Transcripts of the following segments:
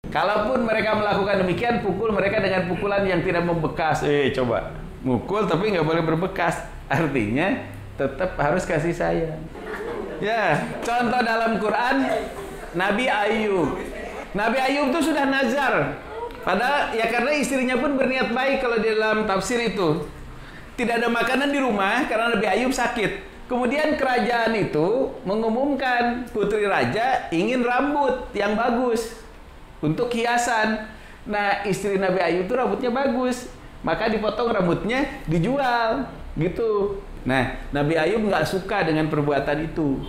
Kalaupun mereka melakukan demikian, pukul mereka dengan pukulan yang tidak membekas. Coba mukul tapi nggak boleh berbekas. Artinya tetap harus kasih sayang. Ya, contoh dalam Quran Nabi Ayub. Nabi Ayub itu sudah nazar. Padahal ya karena istrinya pun berniat baik kalau di dalam tafsir itu. Tidak ada makanan di rumah karena Nabi Ayub sakit. Kemudian kerajaan itu mengumumkan putri raja ingin rambut yang bagus untuk hiasan. Nah, istri Nabi Ayub itu rambutnya bagus, maka dipotong rambutnya, dijual, gitu. Nah, Nabi Ayub nggak suka dengan perbuatan itu.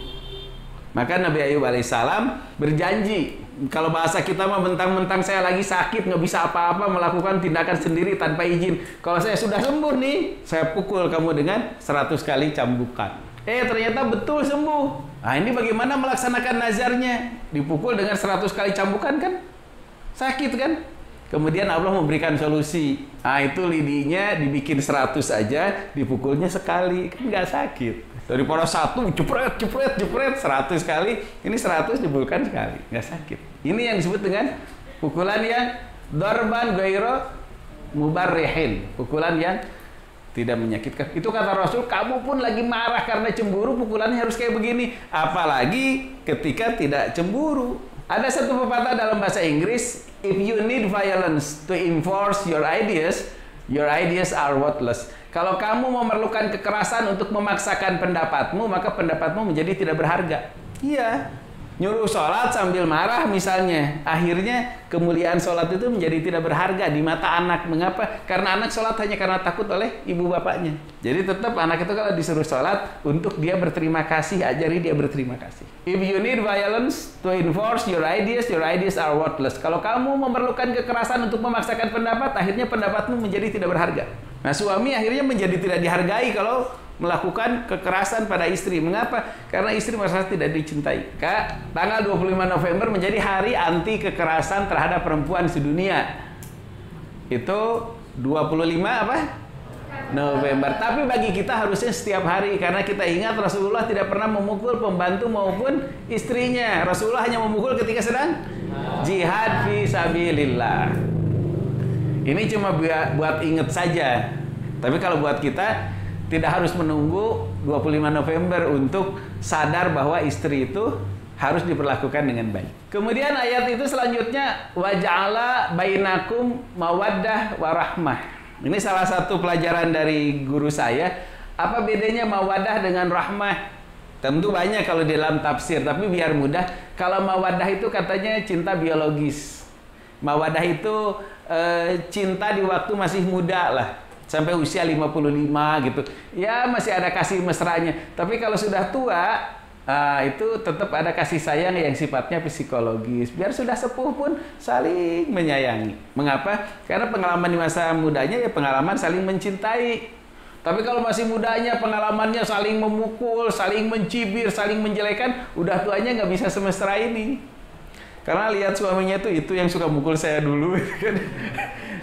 Maka Nabi Ayub alaihissalam berjanji, kalau bahasa kita mah mentang-mentang saya lagi sakit, nggak bisa apa-apa melakukan tindakan sendiri tanpa izin. Kalau saya sudah sembuh nih, saya pukul kamu dengan 100 kali cambukan. Ternyata betul sembuh. Nah, ini bagaimana melaksanakan nazarnya? Dipukul dengan 100 kali cambukan kan? Sakit kan? Kemudian Allah memberikan solusi. Nah, itu lidinya dibikin 100 aja, dipukulnya sekali. Kan nggak sakit. Daripada satu, jepret, 100 kali. Ini 100 dipukulkan sekali. Nggak sakit. Ini yang disebut dengan pukulan yang dorban gairo mubarrihin. Pukulan yang tidak menyakitkan. Itu kata Rasul, kamu pun lagi marah karena cemburu, pukulannya harus kayak begini. Apalagi ketika tidak cemburu. Ada satu pepatah dalam bahasa Inggris, if you need violence to enforce your ideas are worthless. Kalau kamu memerlukan kekerasan untuk memaksakan pendapatmu, maka pendapatmu menjadi tidak berharga. Iya. Nyuruh sholat sambil marah misalnya. Akhirnya kemuliaan sholat itu menjadi tidak berharga di mata anak. Mengapa? Karena anak sholat hanya karena takut oleh ibu bapaknya. Jadi tetap anak itu kalau disuruh sholat, untuk dia berterima kasih, ajari dia berterima kasih. If you need violence to enforce your ideas are worthless. Kalau kamu memerlukan kekerasan untuk memaksakan pendapat, akhirnya pendapatmu menjadi tidak berharga. Nah, suami akhirnya menjadi tidak dihargai kalau melakukan kekerasan pada istri. Mengapa? Karena istri merasa tidak dicintai. Tanggal 25 November menjadi hari anti kekerasan terhadap perempuan sedunia. Itu 25 apa? November. Tapi bagi kita harusnya setiap hari, karena kita ingat Rasulullah tidak pernah memukul pembantu maupun istrinya. Rasulullah hanya memukul ketika sedang jihad fi sabilillah. Ini cuma buat ingat saja. Tapi kalau buat kita, tidak harus menunggu 25 November untuk sadar bahwa istri itu harus diperlakukan dengan baik. Kemudian ayat itu selanjutnya, waja'ala bainakum mawaddah warahmah. Ini salah satu pelajaran dari guru saya. Apa bedanya mawaddah dengan rahmah? Tentu banyak kalau di dalam tafsir, tapi biar mudah. Kalau mawaddah itu katanya cinta biologis. Mawaddah itu cinta di waktu masih muda lah. Sampai usia 55 gitu. Ya masih ada kasih mesranya. Tapi kalau sudah tua, itu tetap ada kasih sayang yang sifatnya psikologis. Biar sudah sepuh pun saling menyayangi. Mengapa? Karena pengalaman di masa mudanya ya pengalaman saling mencintai. Tapi kalau masih mudanya pengalamannya saling memukul, saling mencibir, saling menjelekan, udah tuanya nggak bisa semesra ini. Karena lihat suaminya itu yang suka mukul saya dulu.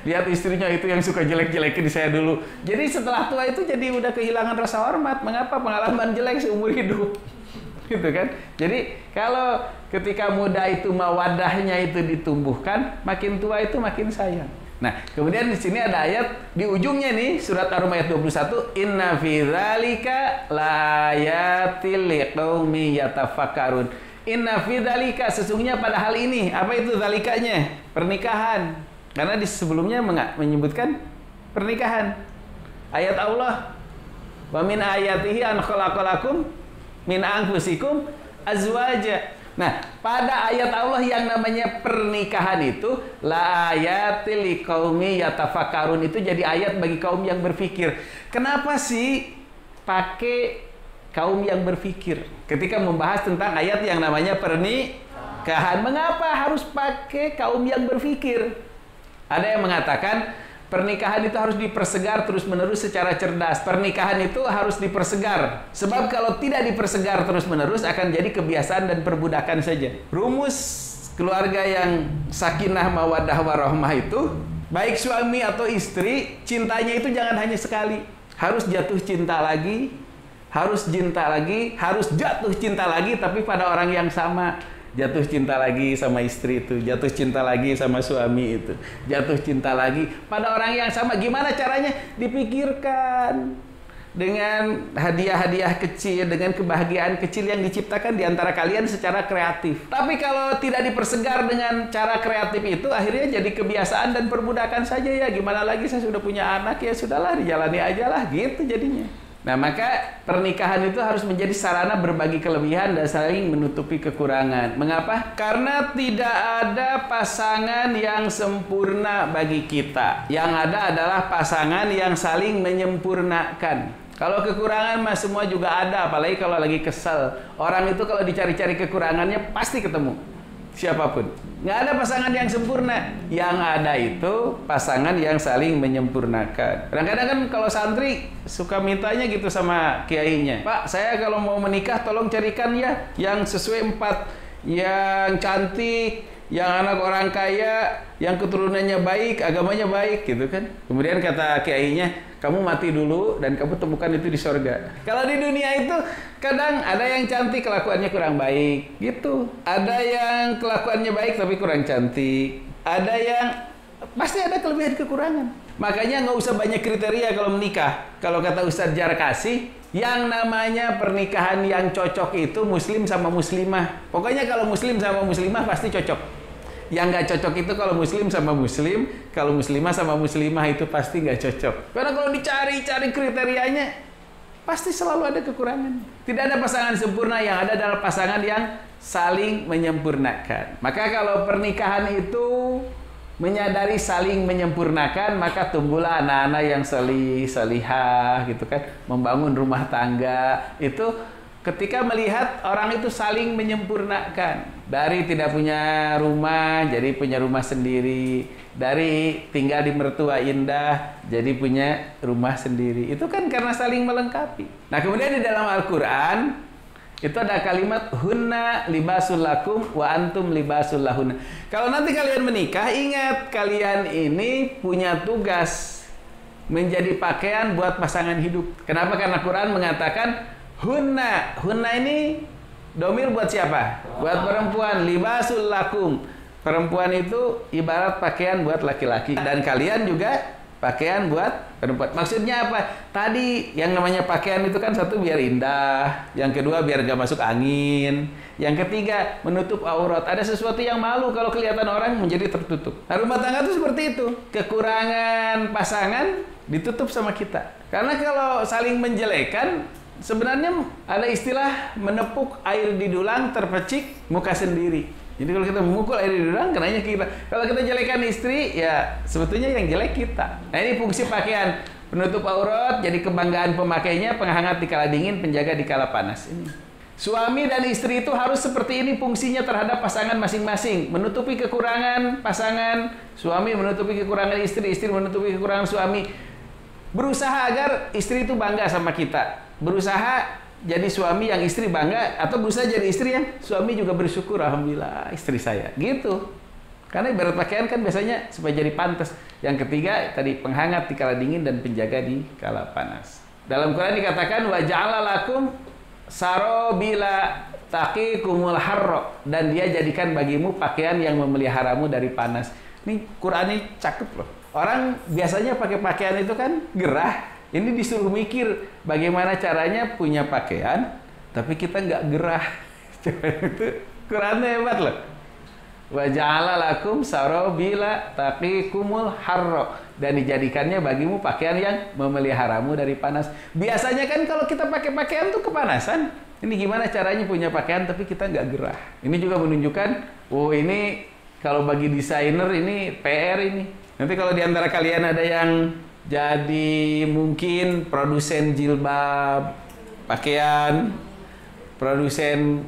Lihat istrinya itu yang suka jelek-jelekin saya dulu. Jadi setelah tua itu jadi udah kehilangan rasa hormat. Mengapa? Pengalaman jelek seumur hidup. Gitu kan? Jadi kalau ketika muda itu mawadahnya itu ditumbuhkan, makin tua itu makin sayang. Nah, kemudian di sini ada ayat di ujungnya nih, surat Ar-Rum ayat 21, inna fi dzalika laayatil liqaumi yatafakkarun. Inna fi dzalika, sesungguhnya pada hal ini, apa itu dzalikanya? Pernikahan. Karena di sebelumnya menyebutkan pernikahan. Ayat Allah, wa min ayatihi an khalaqalakum min anfusikum azwaja. Nah, pada ayat Allah yang namanya pernikahan itu, la ayatil liqaumi yatafakkarun, itu jadi ayat bagi kaum yang berpikir. Kenapa sih pakai kaum yang berpikir ketika membahas tentang ayat yang namanya pernikahan? Mengapa harus pakai kaum yang berpikir? Ada yang mengatakan pernikahan itu harus dipersegar terus-menerus secara cerdas. Pernikahan itu harus dipersegar. Sebab kalau tidak dipersegar terus-menerus akan jadi kebiasaan dan perbudakan saja. Rumus keluarga yang sakinah mawaddah warahmah itu, baik suami atau istri, cintanya itu jangan hanya sekali. Harus jatuh cinta lagi, harus cinta lagi, harus jatuh cinta lagi, tapi pada orang yang sama. jatuh cinta lagi sama istri itu, jatuh cinta lagi sama suami itu, jatuh cinta lagi pada orang yang sama. Gimana caranya? Dipikirkan dengan hadiah-hadiah kecil, dengan kebahagiaan kecil yang diciptakan di antara kalian secara kreatif. Tapi kalau tidak dipersegar dengan cara kreatif itu, akhirnya jadi kebiasaan dan perbudakan saja ya. Gimana lagi, saya sudah punya anak, ya sudahlah, dijalani aja lah, gitu jadinya. Nah, maka pernikahan itu harus menjadi sarana berbagi kelebihan dan saling menutupi kekurangan. Mengapa? Karena tidak ada pasangan yang sempurna bagi kita. Yang ada adalah pasangan yang saling menyempurnakan. Kalau kekurangan mah semua juga ada, apalagi kalau lagi kesel. Orang itu kalau dicari-cari kekurangannya pasti ketemu. Siapapun. Nggak ada pasangan yang sempurna. Yang ada itu pasangan yang saling menyempurnakan. Kadang-kadang kan kalau santri suka mintanya gitu sama kiainya. Pak, saya kalau mau menikah tolong carikan ya yang sesuai 4. Yang cantik, yang anak orang kaya, yang keturunannya baik, agamanya baik gitu kan. Kemudian kata kiainya, kamu mati dulu dan kamu temukan itu di sorga. Kalau di dunia itu kadang ada yang cantik kelakuannya kurang baik gitu. Ada yang kelakuannya baik tapi kurang cantik. Ada yang pasti ada kelebihan kekurangan. Makanya nggak usah banyak kriteria kalau menikah. Kalau kata Ustadz Jarkasi, yang namanya pernikahan yang cocok itu muslim sama muslimah. Pokoknya kalau muslim sama muslimah pasti cocok. Yang nggak cocok itu kalau muslim sama muslim, kalau muslimah sama muslimah itu pasti nggak cocok. Karena kalau dicari-cari kriterianya, pasti selalu ada kekurangan. Tidak ada pasangan sempurna, yang ada adalah pasangan yang saling menyempurnakan. Maka kalau pernikahan itu menyadari saling menyempurnakan, maka tumbuhlah anak-anak yang salihah gitu kan, membangun rumah tangga. Itu ketika melihat orang itu saling menyempurnakan. Dari tidak punya rumah, jadi punya rumah sendiri. Dari tinggal di mertua indah, jadi punya rumah sendiri. Itu kan karena saling melengkapi. Nah, kemudian di dalam Al-Quran, itu ada kalimat, hunna libasul lakum wa antum libasul lahunna. Kalau nanti kalian menikah, ingat kalian ini punya tugas menjadi pakaian buat pasangan hidup. Kenapa? Karena Quran mengatakan, hunna. Hunna ini domir buat siapa? Buat perempuan. Libasul lakum. Perempuan itu ibarat pakaian buat laki-laki. Dan kalian juga pakaian buat perempuan. Maksudnya apa? Tadi yang namanya pakaian itu kan satu biar indah. Yang kedua biar gak masuk angin. Yang ketiga menutup aurat. Ada sesuatu yang malu kalau kelihatan orang menjadi tertutup. Nah, rumah tangga itu seperti itu. Kekurangan pasangan ditutup sama kita. Karena kalau saling menjelekan, sebenarnya ada istilah menepuk air di dulang terpecik muka sendiri. Jadi kalau kita memukul air di dulang, kenanya kita. Kalau kita jelekan istri, ya sebetulnya yang jelek kita. Nah, ini fungsi pakaian. Penutup aurat, jadi kebanggaan pemakainya, penghangat di kala dingin, penjaga di kala panas. Ini. Suami dan istri itu harus seperti ini fungsinya terhadap pasangan masing-masing. Menutupi kekurangan pasangan, suami menutupi kekurangan istri, istri menutupi kekurangan suami. Berusaha agar istri itu bangga sama kita. Berusaha jadi suami yang istri bangga, atau berusaha jadi istri yang suami juga bersyukur, alhamdulillah istri saya gitu. Karena ibarat pakaian kan biasanya supaya jadi pantas. Yang ketiga tadi penghangat di kala dingin dan penjaga di kala panas. Dalam Quran dikatakan wa ja'ala lakum sarobila taqikumul harra, dan dia jadikan bagimu pakaian yang memeliharamu dari panas. Ini Quran ini cakep loh. Orang biasanya pakai pakaian itu kan gerah. Ini disuruh mikir bagaimana caranya punya pakaian, tapi kita nggak gerah. Itu Qurannya hebat loh. Wa ja'ala lakum sarobila taqikumul harra, dan dijadikannya bagimu pakaian yang memeliharamu dari panas. Biasanya kan kalau kita pakai pakaian tuh kepanasan. Ini gimana caranya punya pakaian tapi kita nggak gerah. Ini juga menunjukkan, oh ini kalau bagi desainer ini PR ini. Nanti kalau di antara kalian ada yang jadi mungkin produsen jilbab, pakaian, produsen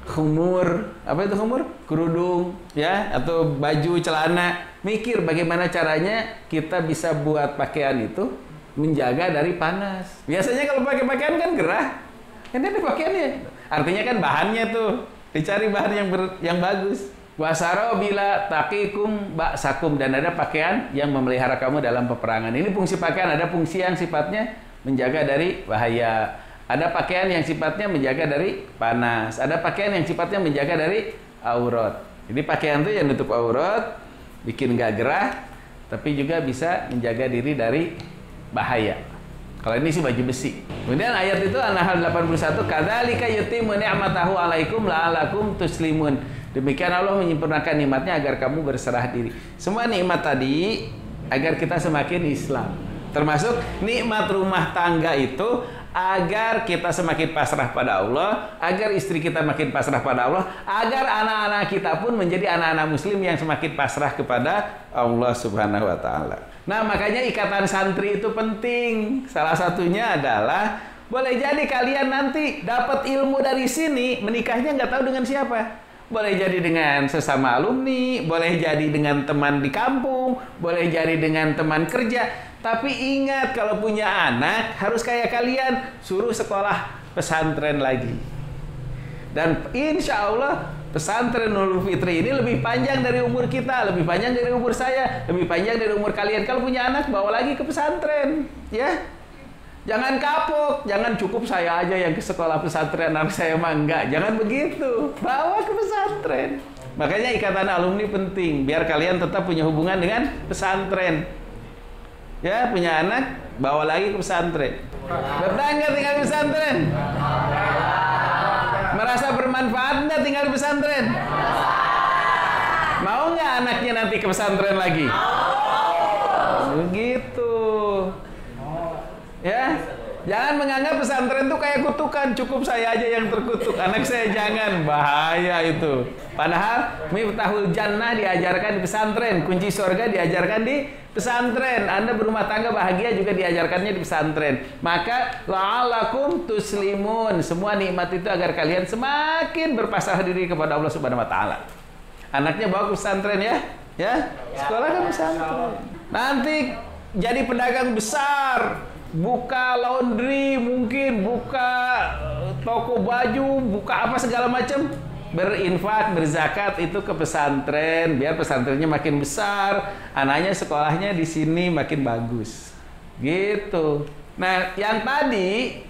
khumur, apa itu khumur? Kerudung, ya, atau baju, celana. Mikir bagaimana caranya kita bisa buat pakaian itu menjaga dari panas. Biasanya kalau pakai pakaian kan gerah. Ini ada pakaiannya. Artinya kan bahannya tuh dicari bahan yang bagus. Wasaro bila taqikum ba'sakum, dan ada pakaian yang memelihara kamu dalam peperangan. Ini fungsi pakaian, ada fungsi yang sifatnya menjaga dari bahaya. Ada pakaian yang sifatnya menjaga dari panas. Ada pakaian yang sifatnya menjaga dari aurat. Jadi pakaian itu yang nutup aurat, bikin nggak gerah, tapi juga bisa menjaga diri dari bahaya. Kalau ini sih baju besi. Kemudian ayat itu An-Nahl 81, kadzalika yutimmu ni'matahu 'alaikum la'alakum tuslimun. Demikian Allah menyempurnakan nikmatnya agar kamu berserah diri. Semua nikmat tadi agar kita semakin Islam. Termasuk nikmat rumah tangga itu agar kita semakin pasrah pada Allah, agar istri kita makin pasrah pada Allah, agar anak-anak kita pun menjadi anak-anak muslim yang semakin pasrah kepada Allah Subhanahu wa taala. Nah, makanya ikatan santri itu penting. Salah satunya adalah boleh jadi kalian nanti dapat ilmu dari sini, menikahnya nggak tahu dengan siapa. Boleh jadi dengan sesama alumni, boleh jadi dengan teman di kampung, boleh jadi dengan teman kerja. Tapi ingat, kalau punya anak harus kayak kalian, suruh sekolah pesantren lagi. Dan insya Allah pesantren Nurul Fitri ini lebih panjang dari umur kita, lebih panjang dari umur saya, lebih panjang dari umur kalian. Kalau punya anak, bawa lagi ke pesantren, ya. Jangan kapok, jangan cukup saya aja yang ke sekolah pesantren, anak saya mah enggak. Jangan begitu, bawa ke pesantren. Makanya ikatan alumni penting, biar kalian tetap punya hubungan dengan pesantren. Ya, punya anak, bawa lagi ke pesantren. Betah nggak tinggal di pesantren? Merasa bermanfaat nggak tinggal di pesantren? Mau nggak anaknya nanti ke pesantren lagi? Begitu. Ya, jangan menganggap pesantren itu kayak kutukan, cukup saya aja yang terkutuk, anak saya jangan, bahaya itu. Padahal Miftahul Jannah diajarkan di pesantren, kunci surga diajarkan di pesantren. Anda berumah tangga bahagia juga diajarkannya di pesantren. Maka la'alakum tuslimun, semua nikmat itu agar kalian semakin berpasrah diri kepada Allah Subhanahu wa taala. Anaknya bawa ke pesantren ya, sekolah kan pesantren. Nanti jadi pedagang besar, buka laundry, mungkin buka toko baju, buka apa segala macam, berinfak, berzakat itu ke pesantren, biar pesantrennya makin besar, anaknya sekolahnya di sini makin bagus, gitu. Nah, yang tadi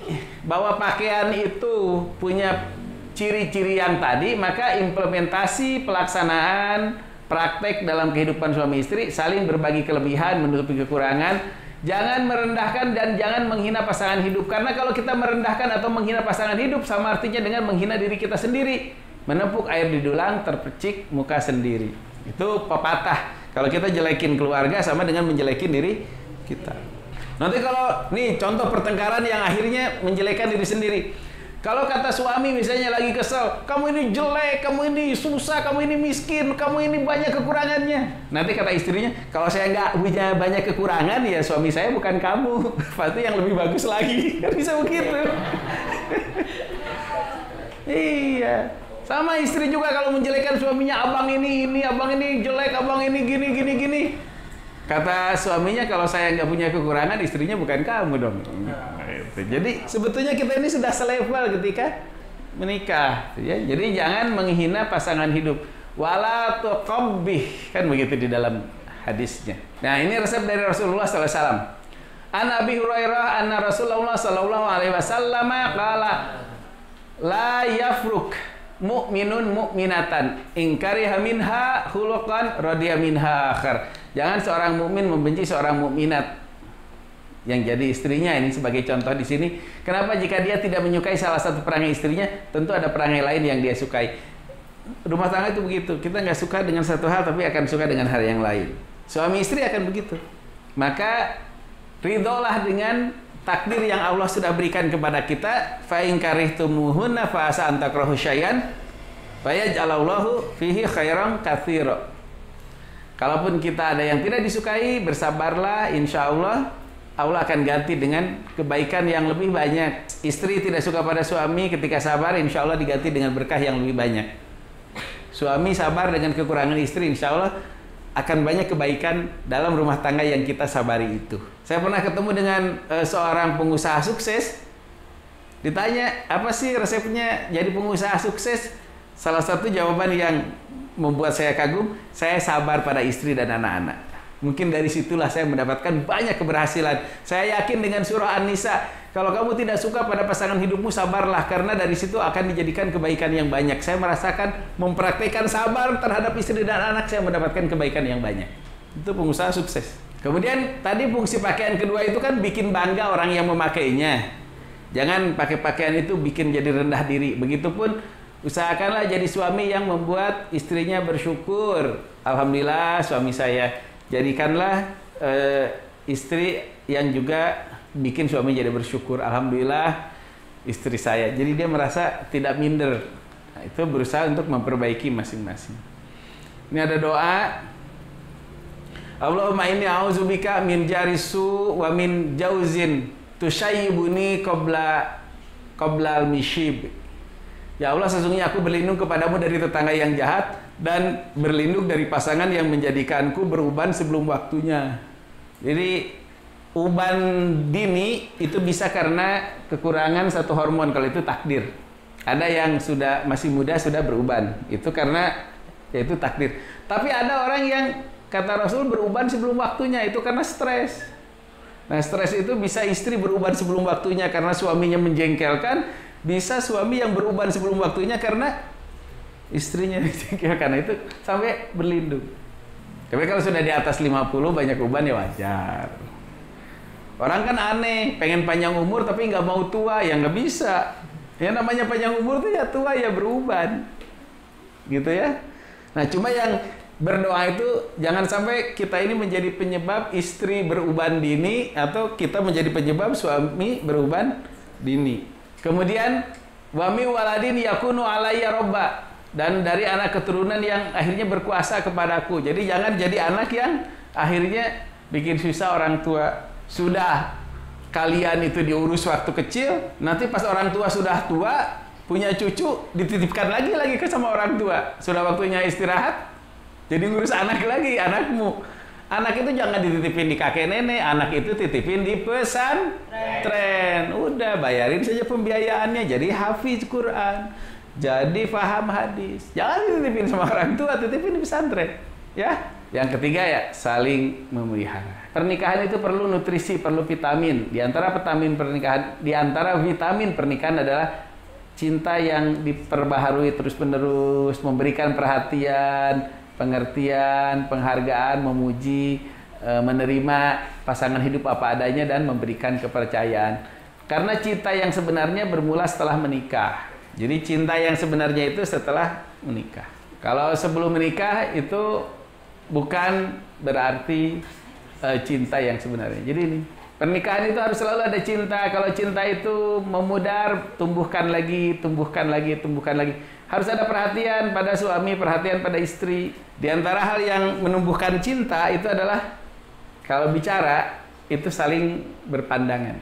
bahwa pakaian itu punya ciri-ciri yang tadi, maka implementasi pelaksanaan praktek dalam kehidupan suami istri, saling berbagi kelebihan, menutupi kekurangan. Jangan merendahkan dan jangan menghina pasangan hidup. Karena kalau kita merendahkan atau menghina pasangan hidup, sama artinya dengan menghina diri kita sendiri. Menepuk air di dulang, terpercik muka sendiri. Itu pepatah. Kalau kita jelekin keluarga, sama dengan menjelekin diri kita. Nanti kalau, nih contoh pertengkaran yang akhirnya menjelekkan diri sendiri. Kalau kata suami misalnya lagi kesel, kamu ini jelek, kamu ini susah, kamu ini miskin, kamu ini banyak kekurangannya. Nanti kata istrinya, kalau saya nggak punya banyak kekurangan, ya suami saya bukan kamu. Pasti yang lebih bagus lagi. Kan bisa begitu. Iya. Sama istri juga kalau menjelekkan suaminya, abang ini jelek, abang ini gini. Kata suaminya, kalau saya nggak punya kekurangan, istrinya bukan kamu dong. Jadi sebetulnya kita ini sudah selevel ketika menikah, ya. Jadi jangan menghina pasangan hidup. Wala tuqabbih, kan begitu di dalam hadisnya. Nah, ini resep dari Rasulullah SAW. An Abi Hurairah anna Rasulullah sallallahu alaihi wasallam qala la yafruk mu'minun mu'minatan in kariha minha khuluqan radiya minha akhar. Jangan seorang mukmin membenci seorang mukminat yang jadi istrinya. Ini sebagai contoh di sini. Kenapa jika dia tidak menyukai salah satu perangai istrinya, tentu ada perangai lain yang dia sukai. Rumah tangga itu begitu. Kita nggak suka dengan satu hal, tapi akan suka dengan hal yang lain. Suami istri akan begitu. Maka ridholah dengan takdir yang Allah sudah berikan kepada kita. Fa in karihtumuhunna fa asa an takrahu syai'an fa yaj'alallahu fihi khairan katsira. Kalaupun kita ada yang tidak disukai, bersabarlah, insya Allah Allah akan ganti dengan kebaikan yang lebih banyak. Istri tidak suka pada suami, ketika sabar, insya Allah diganti dengan berkah yang lebih banyak. Suami sabar dengan kekurangan istri, insya Allah akan banyak kebaikan dalam rumah tangga yang kita sabari itu. Saya pernah ketemu dengan seorang pengusaha sukses. Ditanya, apa sih resepnya jadi pengusaha sukses? Salah satu jawaban yang membuat saya kagum, saya sabar pada istri dan anak-anak. Mungkin dari situlah saya mendapatkan banyak keberhasilan. Saya yakin dengan surah An-Nisa, Kalau kamu tidak suka pada pasangan hidupmu, sabarlah, karena dari situ akan dijadikan kebaikan yang banyak. Saya merasakan mempraktikkan sabar terhadap istri dan anak, saya mendapatkan kebaikan yang banyak. Itu pengusaha sukses. Kemudian tadi fungsi pakaian kedua itu kan bikin bangga orang yang memakainya. Jangan pakai pakaian itu bikin jadi rendah diri. Begitupun usahakanlah jadi suami yang membuat istrinya bersyukur. Alhamdulillah suami saya. Jadikanlah istri yang juga bikin suami jadi bersyukur. Alhamdulillah istri saya. Jadi dia merasa tidak minder. Nah, itu berusaha untuk memperbaiki masing-masing. Ini ada doa. Allahumma inni a'udzubika min jarisu wa min jauzin tushayyibuni qabla al-mishib. Ya Allah, sesungguhnya aku berlindung kepadamu dari tetangga yang jahat dan berlindung dari pasangan yang menjadikanku beruban sebelum waktunya. Jadi uban dini itu bisa karena kekurangan satu hormon, kalau itu takdir. Ada yang sudah masih muda sudah beruban, itu karena yaitu takdir. Tapi ada orang yang kata Rasul beruban sebelum waktunya, itu karena stres. Nah, stres itu bisa istri beruban sebelum waktunya karena suaminya menjengkelkan, bisa suami yang beruban sebelum waktunya karena istrinya menjengkelkan. Itu sampai berlindung. Tapi kalau sudah di atas 50 banyak uban ya wajar. Orang kan aneh, pengen panjang umur tapi nggak mau tua, ya nggak bisa. Ya namanya panjang umur tuh ya tua ya beruban, gitu ya. Nah cuma yang berdoa itu jangan sampai kita ini menjadi penyebab istri beruban dini atau kita menjadi penyebab suami beruban dini. Kemudian wami waladin yakunu alayya robba, dan dari anak keturunan yang akhirnya berkuasa kepadaku. Jadi jangan jadi anak yang akhirnya bikin susah orang tua. Sudah kalian itu diurus waktu kecil, nanti pas orang tua sudah tua, punya cucu, dititipkan lagi ke sama orang tua. Sudah waktunya istirahat, jadi ngurus anak lagi, anakmu. Anak itu jangan dititipin di kakek nenek, anak itu titipin di pesantren. Udah, bayarin saja pembiayaannya, jadi hafiz Quran, jadi paham hadis. Jangan dititipin sama orang tua, titipin di pesantren. Ya. Yang ketiga ya, saling memelihara. Pernikahan itu perlu nutrisi, perlu vitamin. Di antara vitamin pernikahan adalah cinta yang diperbaharui terus-menerus, memberikan perhatian, pengertian, penghargaan, memuji, menerima pasangan hidup apa adanya dan memberikan kepercayaan. Karena cinta yang sebenarnya bermula setelah menikah. Jadi cinta yang sebenarnya itu setelah menikah. Kalau sebelum menikah itu bukan berarti cinta yang sebenarnya. Jadi ini pernikahan itu harus selalu ada cinta. Kalau cinta itu memudar, tumbuhkan lagi. Harus ada perhatian pada suami, perhatian pada istri. Di antara hal yang menumbuhkan cinta itu adalah kalau bicara itu saling berpandangan.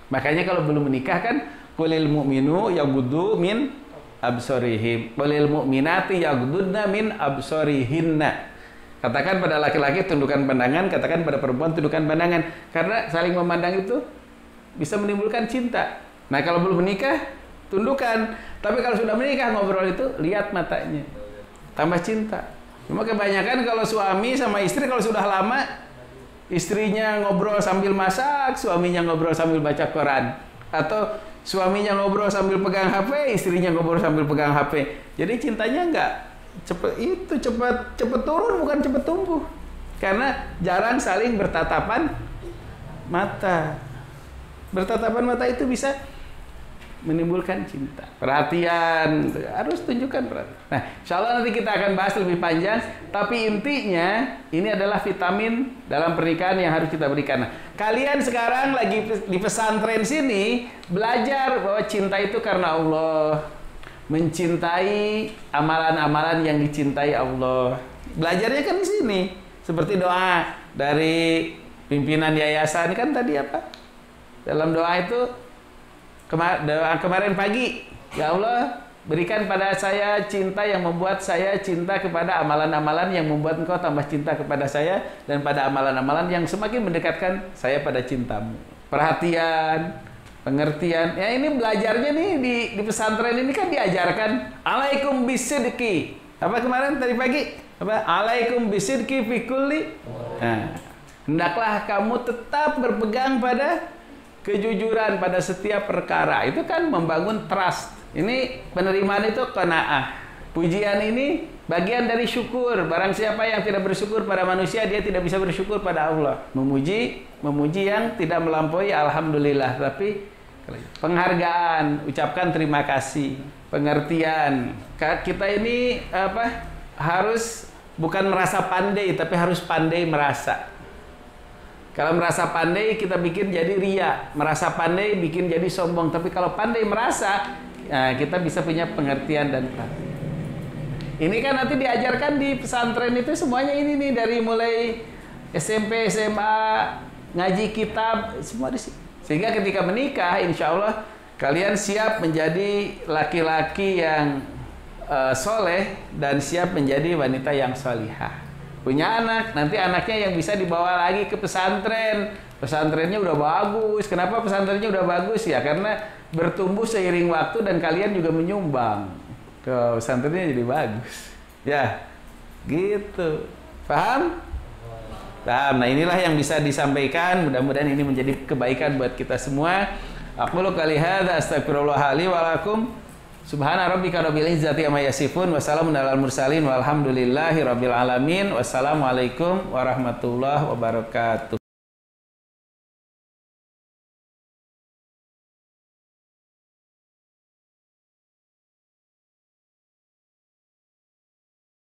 Makanya kalau belum menikah kan qulil mu'minu yaghuddu min absarihim, qulil mu'minati yaghuddna min absarihinna. Katakan pada laki-laki tundukkan pandangan, katakan pada perempuan tundukkan pandangan. Karena saling memandang itu bisa menimbulkan cinta. Nah kalau belum menikah, tundukkan. Tapi kalau sudah menikah, ngobrol itu, lihat matanya. Tambah cinta. Cuma kebanyakan kalau suami sama istri, kalau sudah lama, istrinya ngobrol sambil masak, suaminya ngobrol sambil baca Quran. Atau suaminya ngobrol sambil pegang HP, istrinya ngobrol sambil pegang HP. Jadi cintanya enggak cepat turun, bukan cepat tumbuh, karena jarang saling bertatapan mata. Bertatapan mata itu bisa menimbulkan cinta, perhatian, harus tunjukkan perhatian. Nah, insya Allah nanti kita akan bahas lebih panjang, tapi intinya ini adalah vitamin dalam pernikahan yang harus kita berikan. Nah, kalian sekarang lagi di pesantren sini belajar bahwa cinta itu karena Allah. Mencintai amalan-amalan yang dicintai Allah. Belajarnya kan di sini. Seperti doa dari pimpinan yayasan kan tadi apa? Dalam doa itu doa kemarin pagi, ya Allah, berikan pada saya cinta yang membuat saya cinta kepada amalan-amalan yang membuat Engkau tambah cinta kepada saya, dan pada amalan-amalan yang semakin mendekatkan saya pada cintamu. Perhatian, pengertian. Ya ini belajarnya nih di pesantren ini kan diajarkan alaikum bisidqi. Apa kemarin tadi pagi? Apa? Alaikum bisidqi fi kulli. Nah, hendaklah kamu tetap berpegang pada kejujuran pada setiap perkara. Itu kan membangun trust. Ini penerimaan itu qanaah. Pujian ini bagian dari syukur. Barang siapa yang tidak bersyukur pada manusia, dia tidak bisa bersyukur pada Allah. Memuji yang tidak melampaui alhamdulillah, tapi penghargaan, ucapkan terima kasih, pengertian. Kita ini harus bukan merasa pandai, tapi harus pandai merasa. Kalau merasa pandai kita bikin jadi ria, merasa pandai bikin jadi sombong. Tapi kalau pandai merasa, kita bisa punya pengertian dan perhatian. Ini kan nanti diajarkan di pesantren itu semuanya ini nih, dari mulai SMP, SMA, ngaji kitab, semua di sini. Sehingga ketika menikah, insya Allah kalian siap menjadi laki-laki yang soleh dan siap menjadi wanita yang solihah. Punya anak, nanti anaknya yang bisa dibawa lagi ke pesantren. Pesantrennya udah bagus. Kenapa pesantrennya udah bagus? Ya karena bertumbuh seiring waktu dan kalian juga menyumbang. Ke pesantrennya jadi bagus. Ya, gitu. Paham? Paham. Nah, inilah yang bisa disampaikan. Mudah-mudahan ini menjadi kebaikan buat kita semua. Aqulu qali hadza astaghfirullah li wa lakum. Subhana rabbika rabbil izzati amma yasifun wa salamun alal mursalin walhamdulillahi rabbil alamin. Wassalamualaikum warahmatullahi wabarakatuh.